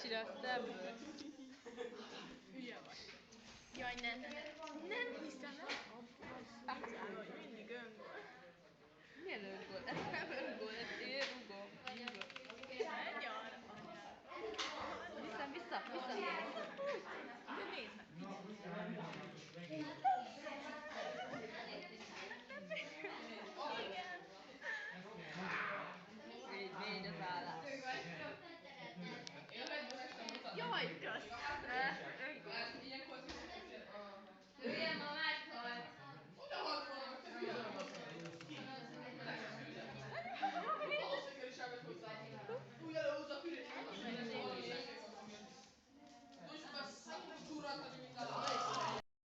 csinálsz te ebből? Hülye vagy. Jaj, nem hiszem el. Azzal, hogy mindig öngól. Milyen öngól? Ez